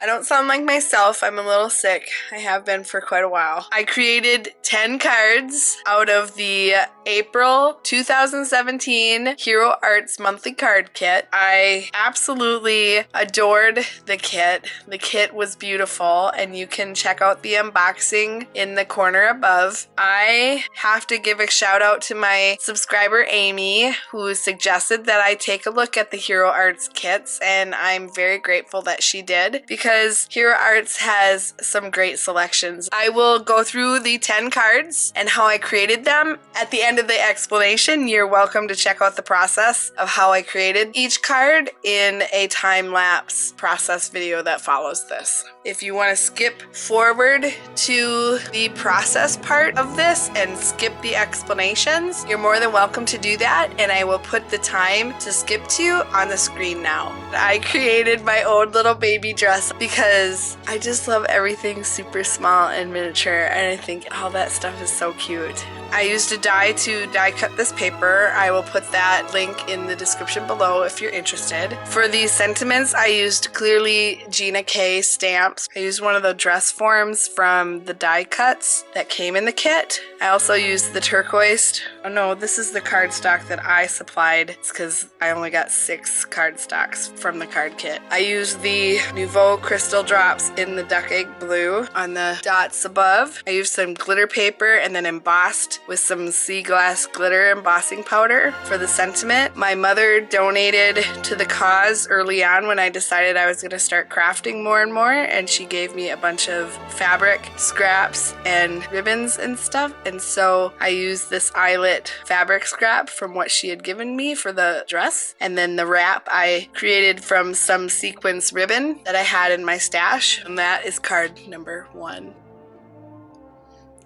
I don't sound like myself. I'm a little sick. I have been for quite a while. I created 10 cards out of the April 2017 Hero Arts monthly card kit. I absolutely adored the kit. The kit was beautiful, and you can check out the unboxing in the corner above. I have to give a shout out to my subscriber Amy, who suggested that I take a look at the Hero Arts kits, and I'm very grateful that she did because Hero Arts has some great selections. I will go through the 10 cards and how I created them. At the end of the explanation, you're welcome to check out the process of how I created each card in a time-lapse process video that follows this. If you want to skip forward to the process part of this and skip the explanations, you're more than welcome to do that, and I will put the time to skip to on the screen now. I created my own little baby dress because I just love everything super small and miniature, and I think all that stuff is so cute. I used a die to die cut this paper. I will put that link in the description below if you're interested. For these sentiments, I used Clearly Gina K stamps. I used one of the dress forms from the die cuts that came in the kit. I also used the turquoise. Oh no, this is the cardstock that I supplied. It's because I only got 6 cardstocks from the card kit. I used the Nouveau crystal drops in the duck egg blue on the dots above. I used some glitter paper and then embossed with some sea glass glitter embossing powder for the sentiment. My mother donated to the cause early on when I decided I was going to start crafting more and more, and she gave me a bunch of fabric scraps and ribbons and stuff, and so I used this eyelet fabric scrap from what she had given me for the dress, and then the wrap I created from some sequins ribbon that I had in my stash, and that is card number 1.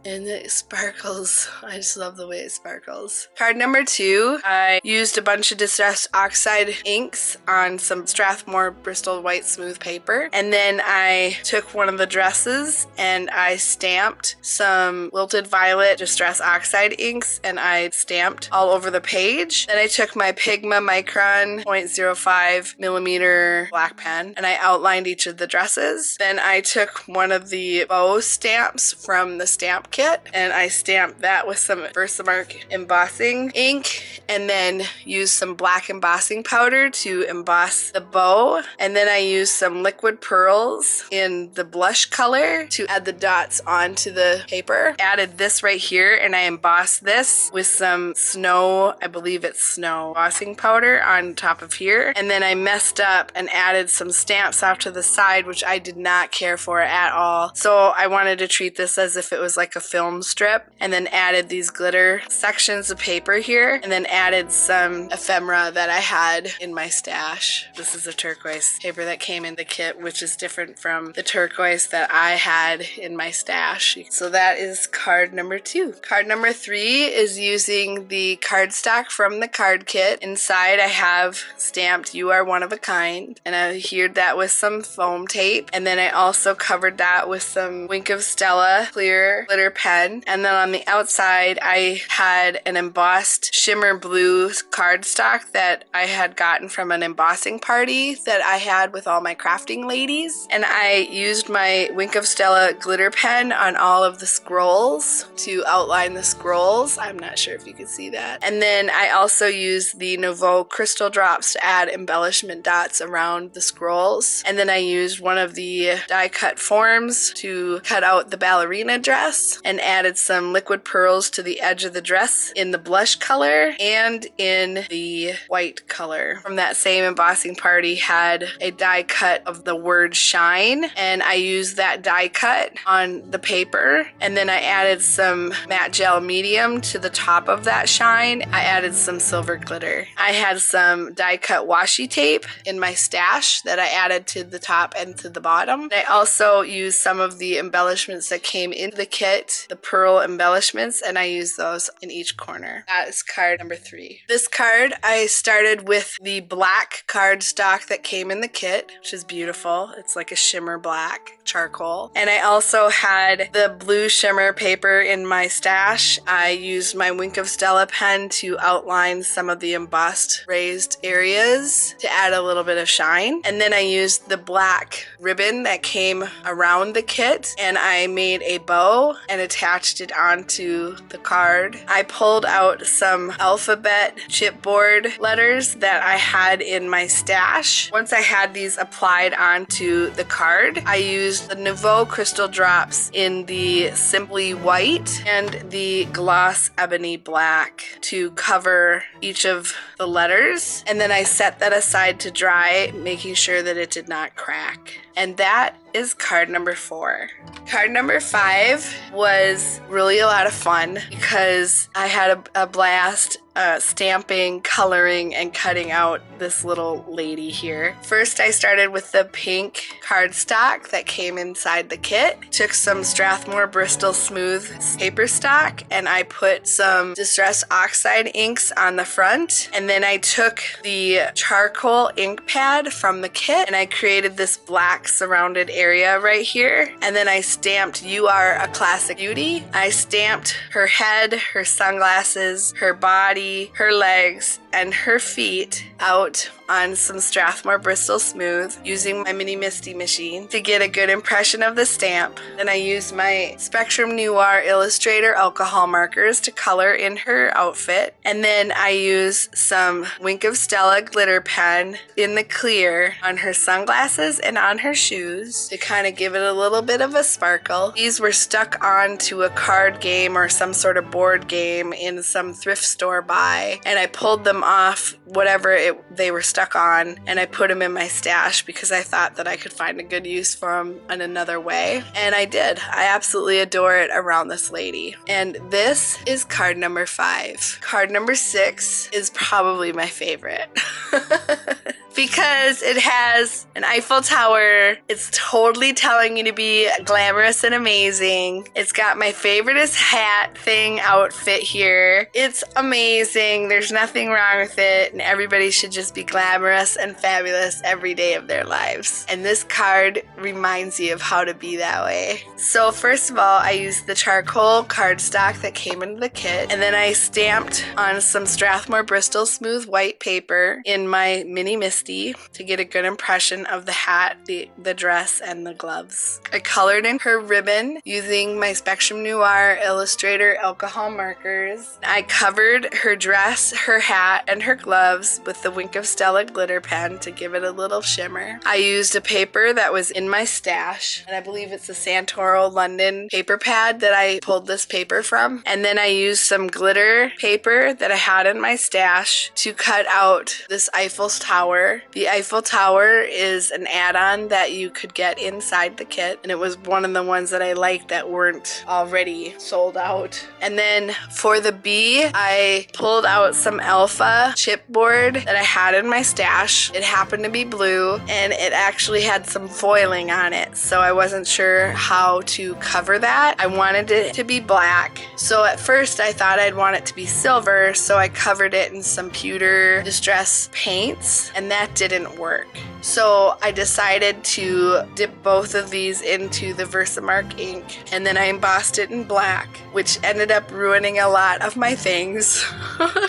And it sparkles. I just love the way it sparkles. Card number 2, I used a bunch of Distress Oxide inks on some Strathmore Bristol White Smooth paper. And then I took one of the dresses and I stamped some Wilted Violet Distress Oxide inks, and I stamped all over the page. Then I took my Pigma Micron 0.05 millimeter black pen and I outlined each of the dresses. Then I took one of the bow stamps from the stamp kit and I stamped that with some Versamark embossing ink, and then used some black embossing powder to emboss the bow, and then I used some liquid pearls in the blush color to add the dots onto the paper. Added this right here and I embossed this with some snow, I believe it's snow embossing powder on top of here, and then I messed up and added some stamps off to the side, which I did not care for at all. So I wanted to treat this as if it was like a film strip, and then added these glitter sections of paper here, and then added some ephemera that I had in my stash. This is a turquoise paper that came in the kit, which is different from the turquoise that I had in my stash. So that is card number 2. Card number 3 is using the cardstock from the card kit. Inside I have stamped "You Are One of a Kind," and I adhered that with some foam tape, and then I also covered that with some Wink of Stella clear glitter pen, and then on the outside I had an embossed shimmer blue cardstock that I had gotten from an embossing party that I had with all my crafting ladies, and I used my Wink of Stella glitter pen on all of the scrolls to outline the scrolls. I'm not sure if you can see that. And then I also used the Nouveau crystal drops to add embellishment dots around the scrolls, and then I used one of the die cut forms to cut out the ballerina dress and added some liquid pearls to the edge of the dress in the blush color and in the white color. From that same embossing party had a die cut of the word shine, and I used that die cut on the paper, and then I added some matte gel medium to the top of that shine. I added some silver glitter. I had some die cut washi tape in my stash that I added to the top and to the bottom. I also used some of the embellishments that came in the kit get the pearl embellishments, and I use those in each corner. That is card number 3. This card, I started with the black cardstock that came in the kit, which is beautiful. It's like a shimmer black charcoal. And I also had the blue shimmer paper in my stash. I used my Wink of Stella pen to outline some of the embossed raised areas to add a little bit of shine. And then I used the black ribbon that came around the kit, and I made a bow and attached it onto the card. I pulled out some alphabet chipboard letters that I had in my stash. Once I had these applied onto the card, I used the Nouveau Crystal Drops in the Simply White and the Gloss Ebony Black to cover each of the letters, and then I set that aside to dry, making sure that it did not crack. And that is card number 4. Card number 5 was really a lot of fun because I had a blast stamping, coloring, and cutting out this little lady here. First, I started with the pink cardstock that came inside the kit. Took some Strathmore Bristol Smooth paper stock, and I put some Distress Oxide inks on the front. And then I took the charcoal ink pad from the kit, and I created this black surrounded area right here. And then I stamped "You Are a Classic Beauty." I stamped her head, her sunglasses, her body, her legs, and her feet out on some Strathmore Bristol Smooth using my Mini Misty machine to get a good impression of the stamp. Then I used my Spectrum Noir Illustrator alcohol markers to color in her outfit. And then I used some Wink of Stella glitter pen in the clear on her sunglasses and on her shoes to kind of give it a little bit of a sparkle. These were stuck onto a card game or some sort of board game in some thrift store buy, and I pulled them off whatever they were stuck on, and I put them in my stash because I thought that I could find a good use for them in another way, and I did. I absolutely adore it around this lady. And this is card number 5. Card number 6 is probably my favorite. Because it has an Eiffel Tower. It's totally telling you to be glamorous and amazing. It's got my favoriteest hat thing outfit here. It's amazing. There's nothing wrong with it, and everybody should just be glamorous and fabulous every day of their lives. And this card reminds you of how to be that way. So first of all, I used the charcoal cardstock that came in the kit, and then I stamped on some Strathmore Bristol Smooth white paper in my Mini Misty to get a good impression of the hat, the dress, and the gloves. I colored in her ribbon using my Spectrum Noir Illustrator alcohol markers. I covered her dress, her hat, and her gloves with the Wink of Stella glitter pen to give it a little shimmer. I used a paper that was in my stash, and I believe it's a Santoro London paper pad that I pulled this paper from. And then I used some glitter paper that I had in my stash to cut out this Eiffel Tower. The Eiffel Tower is an add-on that you could get inside the kit, and it was one of the ones that I liked that weren't already sold out. And then for the bee, I pulled out some Alpha chipboard that I had in my stash. It happened to be blue, and it actually had some foiling on it, so I wasn't sure how to cover that. I wanted it to be black, so at first I thought I'd want it to be silver, so I covered it in some pewter distress paints, and that didn't work. So I decided to dip both of these into the Versamark ink, and then I embossed it in black, which ended up ruining a lot of my things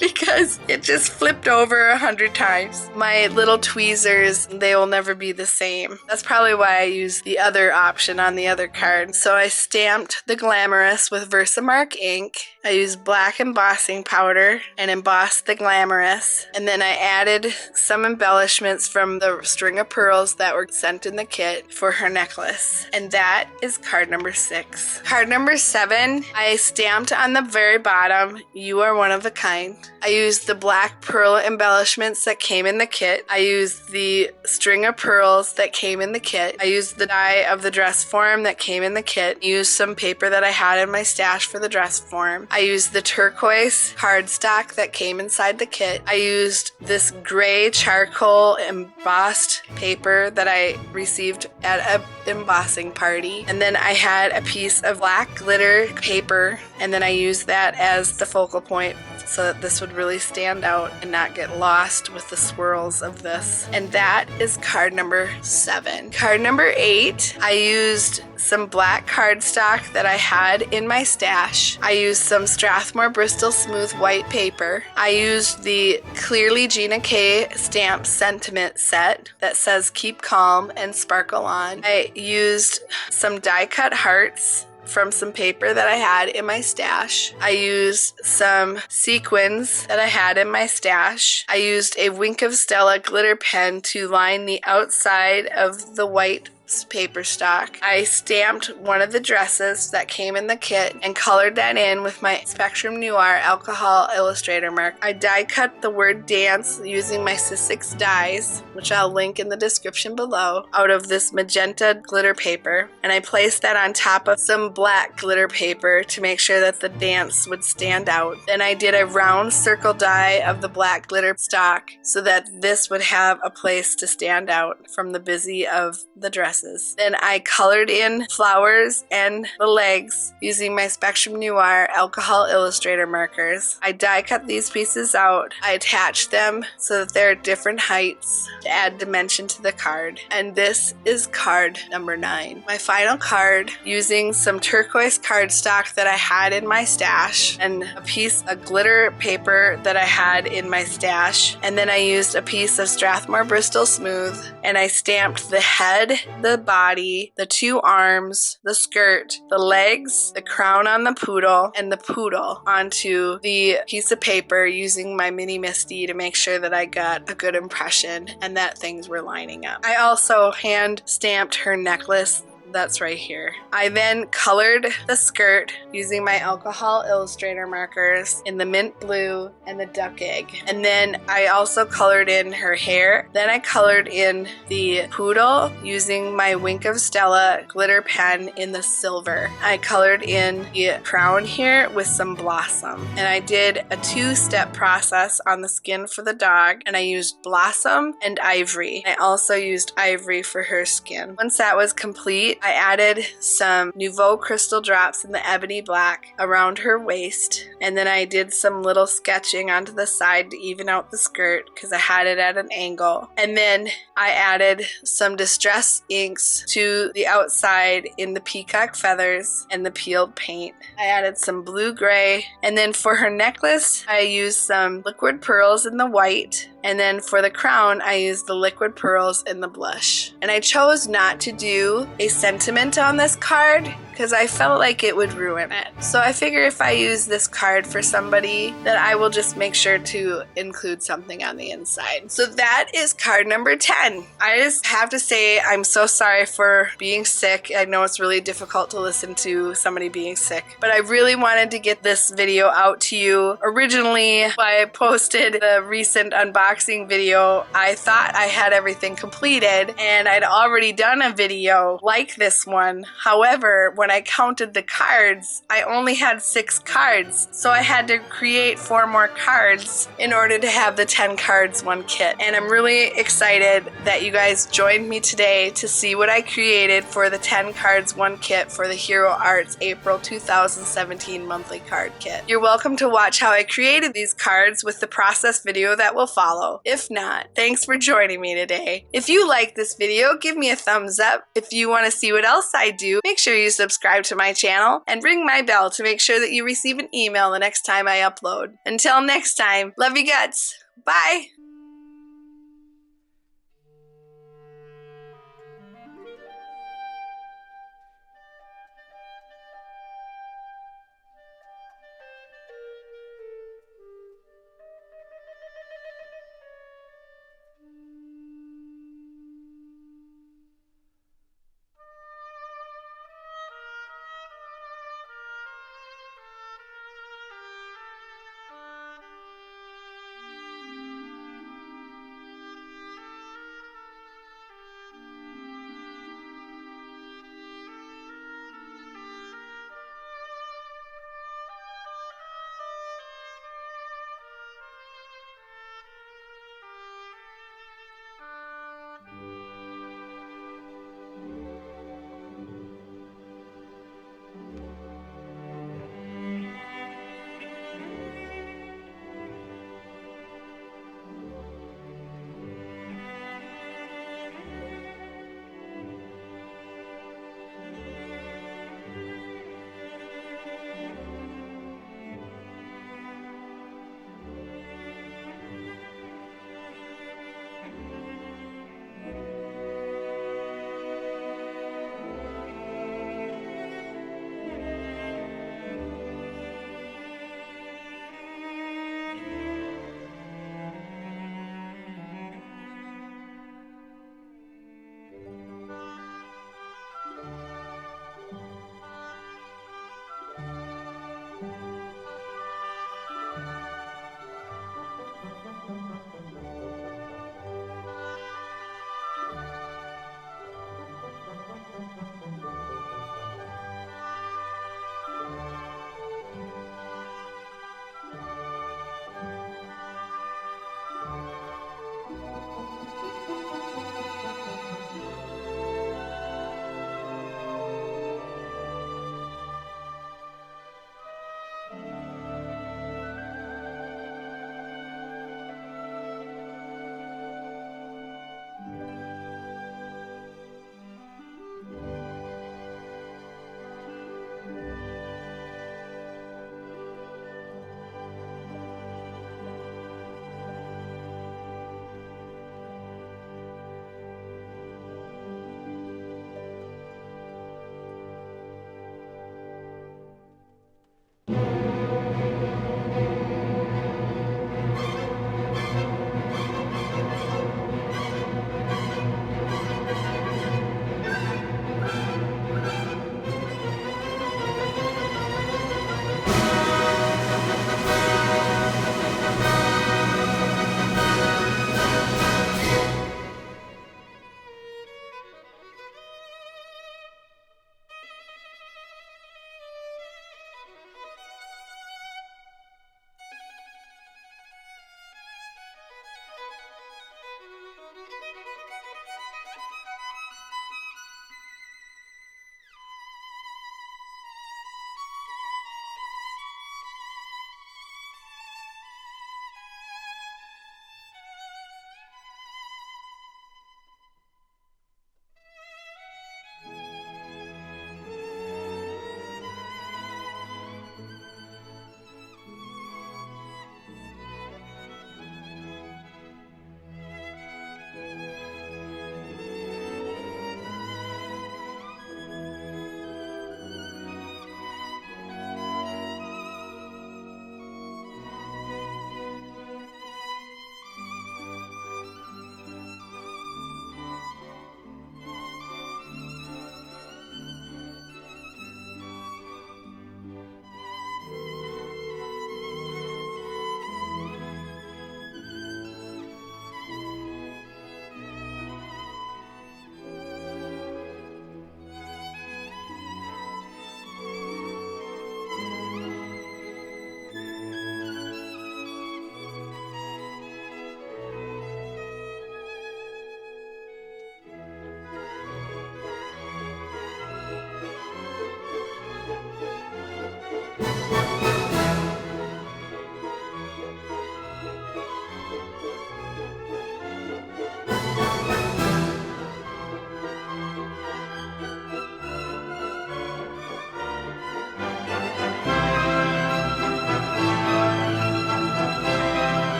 because it just flipped over 100 times. My little tweezers, they will never be the same. That's probably why I used the other option on the other card. So I stamped the Glamorous with Versamark ink. I used black embossing powder and embossed the Glamorous, and then I added some embellishments from the string of pearls that were sent in the kit for her necklace. And that is card number 6. Card number 7, I stamped on the very bottom, "You are one of a kind." I used the black pearl embellishments that came in the kit. I used the string of pearls that came in the kit. I used the die of the dress form that came in the kit. I used some paper that I had in my stash for the dress form. I used the turquoise cardstock that came inside the kit. I used this gray charcoal embossed embossed paper that I received at an embossing party. And then I had a piece of black glitter paper, and then I used that as the focal point so that this would really stand out and not get lost with the swirls of this. And that is card number 7. Card number 8, I used some black cardstock that I had in my stash. I used some Strathmore Bristol Smooth white paper. I used the Clearly Gina K stamp sentiment set that says keep calm and sparkle on. I used some die cut hearts from some paper that I had in my stash. I used some sequins that I had in my stash. I used a Wink of Stella glitter pen to line the outside of the white paper stock. I stamped one of the dresses that came in the kit and colored that in with my Spectrum Noir alcohol illustrator mark. I die cut the word dance using my Seascape dies, which I'll link in the description below, out of this magenta glitter paper, and I placed that on top of some black glitter paper to make sure that the dance would stand out. Then I did a round circle die of the black glitter stock so that this would have a place to stand out from the busy of the dresses. Then I colored in flowers and the legs using my Spectrum Noir alcohol illustrator markers. I die cut these pieces out. I attached them so that they're at different heights to add dimension to the card. And this is card number 9. My final card, using some turquoise cardstock that I had in my stash and a piece of glitter paper that I had in my stash. And then I used a piece of Strathmore Bristol Smooth and I stamped the head, the body, the 2 arms, the skirt, the legs, the crown on the poodle, and the poodle onto the piece of paper using my mini Misty to make sure that I got a good impression and that things were lining up. I also hand stamped her necklace. That's right here. I then colored the skirt using my alcohol illustrator markers in the mint blue and the duck egg. And then I also colored in her hair. Then I colored in the poodle using my Wink of Stella glitter pen in the silver. I colored in the crown here with some blossom. And I did a 2-step process on the skin for the dog, and I used blossom and ivory. I also used ivory for her skin. Once that was complete, I added some Nouveau crystal drops in the ebony black around her waist, and then I did some little sketching onto the side to even out the skirt because I had it at an angle. And then I added some distress inks to the outside in the peacock feathers and the peeled paint. I added some blue-gray, and then for her necklace, I used some liquid pearls in the white. And then for the crown, I used the liquid pearls in the blush. And I chose not to do a sentiment on this card because I felt like it would ruin it. So I figure if I use this card for somebody, that I will just make sure to include something on the inside. So that is card number 10. I just have to say I'm so sorry for being sick. I know it's really difficult to listen to somebody being sick, but I really wanted to get this video out to you. Originally, I posted the recent unboxing video. I thought I had everything completed and I'd already done a video like this one. However, when I counted the cards, I only had 6 cards, so I had to create 4 more cards in order to have the 10 cards one kit. And I'm really excited that you guys joined me today to see what I created for the 10 cards one kit for the Hero Arts April 2017 monthly card kit. You're welcome to watch how I created these cards with the process video that will follow. If not, thanks for joining me today. If you like this video, give me a thumbs up. If you want to see what else I do, make sure you subscribe to my channel and ring my bell to make sure that you receive an email the next time I upload. Until next time, love you guts. Bye!